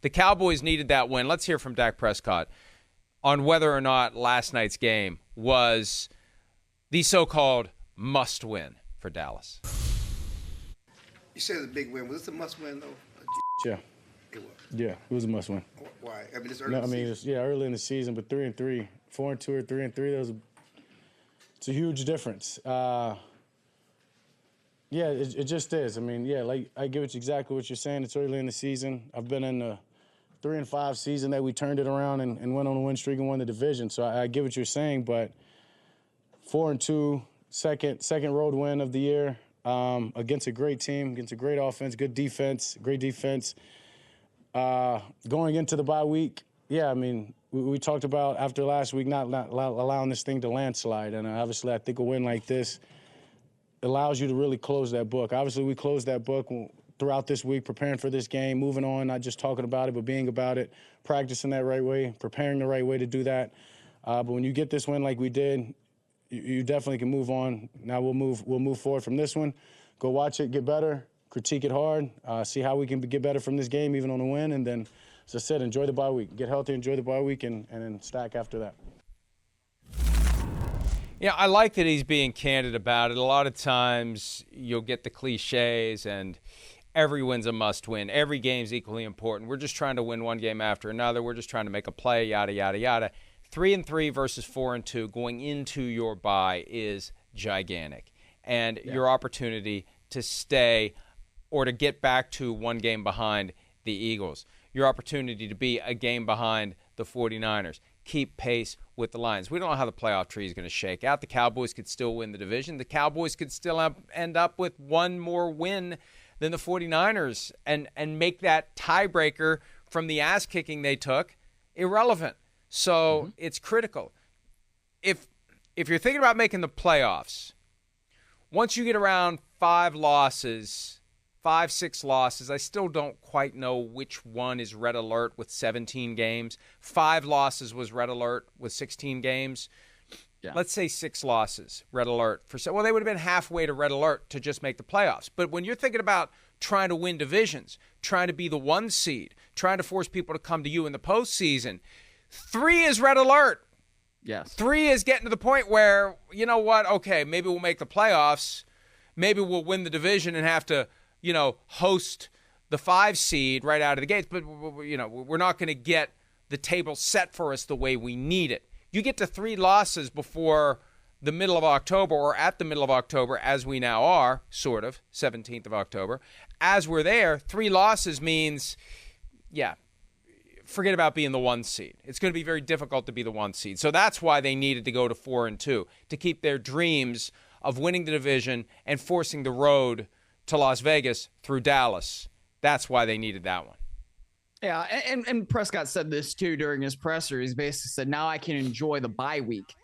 The Cowboys needed that win. Let's hear from Dak Prescott on whether or not last night's game was the so-called must-win for Dallas. You said it's a big win. Was this a must-win, though? Yeah. It was. Yeah, it was a must-win. Why? I mean, it's early in the season. Early in the season, but 3-3, 4-2 or 3-3, it's a huge difference. Yeah, it just is. I mean, yeah, like I get exactly what you're saying. It's early in the season. I've been in the 3-5 season that we turned it around and went on a win streak and won the division. So I get what you're saying, but 4-2, second road win of the year against a great team, against a great offense, good defense, great defense. Going into the bye week, yeah, I mean, we talked about after last week not allowing this thing to landslide, and obviously I think a win like this allows you to really close that book. Obviously, we closed that book throughout this week, preparing for this game, moving on, not just talking about it, but being about it, practicing that right way, preparing the right way to do that. But when you get this win like we did, you definitely can move on. Now we'll move forward from this one, go watch it, get better, critique it hard, see how we can get better from this game, even on a win, and then, as I said, enjoy the bye week. Get healthy, enjoy the bye week, and then stack after that. Yeah, I like that he's being candid about it. A lot of times you'll get the cliches and every win's a must-win. Every game's equally important. We're just trying to win one game after another. We're just trying to make a play, yada, yada, yada. 3-3 versus 4-2 going into your bye is gigantic. And your opportunity to stay or to get back to one game behind the Eagles, your opportunity to be a game behind the 49ers, keep pace with the Lions. We don't know how the playoff tree is going to shake out. The Cowboys could still win the division. The Cowboys could still end up with one more win than the 49ers and make that tiebreaker from the ass-kicking they took irrelevant. So it's critical. If you're thinking about making the playoffs, once you get around 5, 6 losses, I still don't quite know which one is red alert with 17 games. 5 losses was red alert with 16 games. Yeah. Let's say 6 losses, red alert. Well, they would have been halfway to red alert to just make the playoffs. But when you're thinking about trying to win divisions, trying to be the 1 seed, trying to force people to come to you in the postseason, 3 is red alert. Yes. 3 is getting to the point where, you know what, okay, maybe we'll make the playoffs. Maybe we'll win the division and have to, host the 5 seed right out of the gates. But, we're not going to get the table set for us the way we need it. You get to 3 losses before the middle of October or at the middle of October, as we now are, sort of, 17th of October. As we're there, 3 losses means, forget about being the 1 seed. It's going to be very difficult to be the 1 seed. So that's why they needed to go to 4-2, to keep their dreams of winning the division and forcing the road to Las Vegas through Dallas. That's why they needed that one. Yeah, and Prescott said this too during his presser. He's basically said, now I can enjoy the bye week,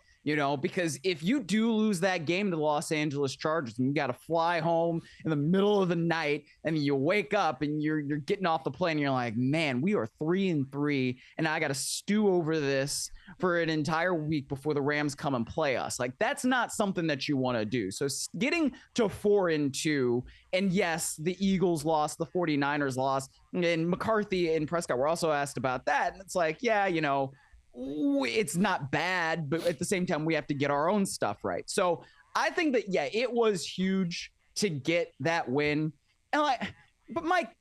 because if you do lose that game to the Los Angeles Chargers and you got to fly home in the middle of the night and you wake up and you're getting off the plane and you're like, man, we are 3-3 and I got to stew over this for an entire week before the Rams come and play us. Like, that's not something that you want to do. So getting to 4-2, and yes, the Eagles lost, the 49ers lost, and McCarthy and Prescott were also asked about that. And it's like, it's not bad, but at the same time, we have to get our own stuff right. So I think that, it was huge to get that win. But Mike,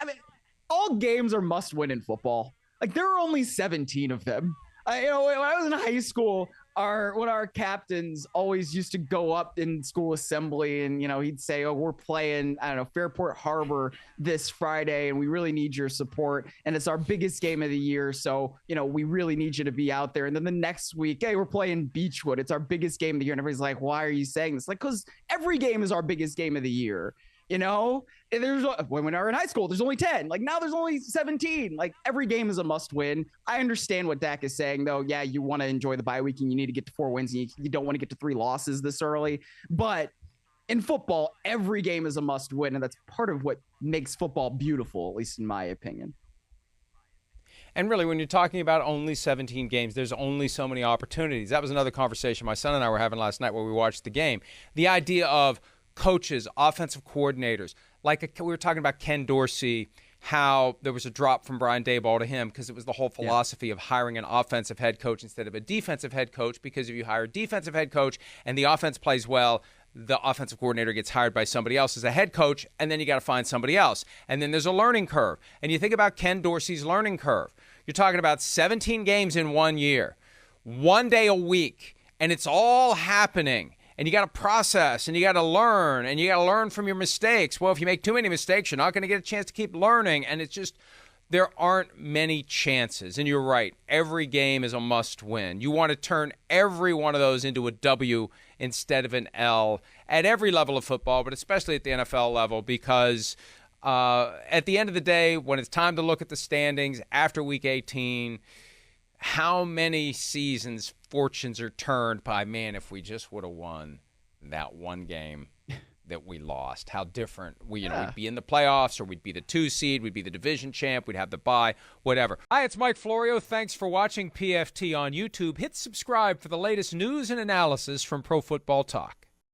all games are must win in football. Like, there are only 17 of them. When I was in high school, one of our captains always used to go up in school assembly and, he'd say, oh, we're playing, Fairport Harbor this Friday and we really need your support. And it's our biggest game of the year. So, we really need you to be out there. And then the next week, hey, we're playing Beechwood. It's our biggest game of the year. And everybody's like, why are you saying this? Like, because every game is our biggest game of the year. And there's when we were in high school, there's only 10. Like, now there's only 17. Like, every game is a must win. I understand what Dak is saying, though. Yeah, you want to enjoy the bye week and you need to get to 4 wins and you don't want to get to 3 losses this early. But in football, every game is a must win. And that's part of what makes football beautiful, at least in my opinion. And really, when you're talking about only 17 games, there's only so many opportunities. That was another conversation my son and I were having last night where we watched the game. The idea of coaches, offensive coordinators, like we were talking about Ken Dorsey how there was a drop from Brian Daboll to him because it was the whole philosophy of hiring an offensive head coach instead of a defensive head coach, because if you hire a defensive head coach and the offense plays well, the offensive coordinator gets hired by somebody else as a head coach, and then you got to find somebody else. And then there's a learning curve. And you think about Ken Dorsey's learning curve. You're talking about 17 games in 1 year, 1 day a week, and it's all happening. And you got to process, and you got to learn, and you got to learn from your mistakes. Well, if you make too many mistakes, you're not going to get a chance to keep learning. And it's just, there aren't many chances. And you're right, every game is a must win. You want to turn every one of those into a W instead of an L at every level of football, but especially at the NFL level, because at the end of the day, when it's time to look at the standings after Week 18, how many seasons fortunes are turned by, man, if we just would have won that one game that we lost, how different we'd be in the playoffs, or we'd be the 2 seed, we'd be the division champ, we'd have the bye, whatever. Hi, it's Mike Florio. Thanks for watching PFT on YouTube. Hit subscribe for the latest news and analysis from Pro Football Talk.